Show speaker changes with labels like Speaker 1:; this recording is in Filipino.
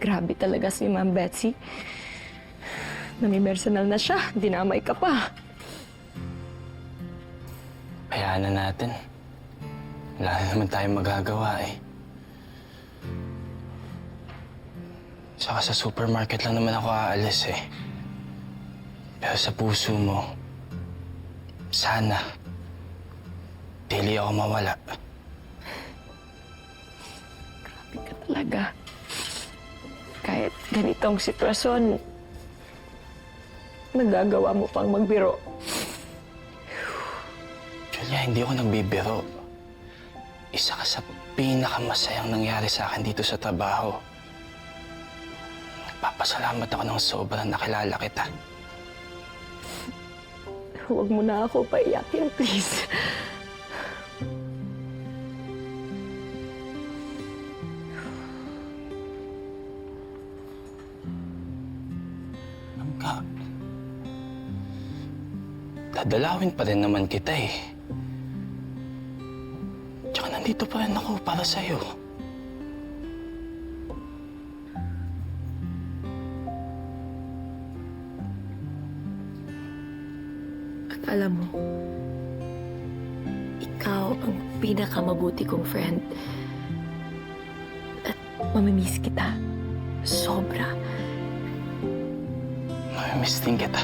Speaker 1: Grabe talaga si Ma'am Betsy. Nami-personal na siya. Dinamay ka pa.
Speaker 2: Hayaan na natin. Wala na naman tayong magagawa eh. Saka sa supermarket lang naman ako aalis eh. Pero sa puso mo, sana, dili ako mawala.
Speaker 1: Grabe ka talaga. Kahit ganitong sitwasyon, nagagawa mo pang magbiro.
Speaker 2: Julia, hindi ako nagbibiro. Isa ka sa pinakamasayang nangyari sa akin dito sa trabaho. Nagpapasalamat ako ng sobrang nakilala kita.
Speaker 1: Huwag mo na ako paiyakin, please.
Speaker 2: Langga, dadalawin pa rin naman kita eh. Tsaka nandito pa rin ako para sa'yo.
Speaker 1: Alam mo, ikaw ang pinakamabuti kong friend. At mamimiss kita. Sobra.
Speaker 2: Mamimiss din kita.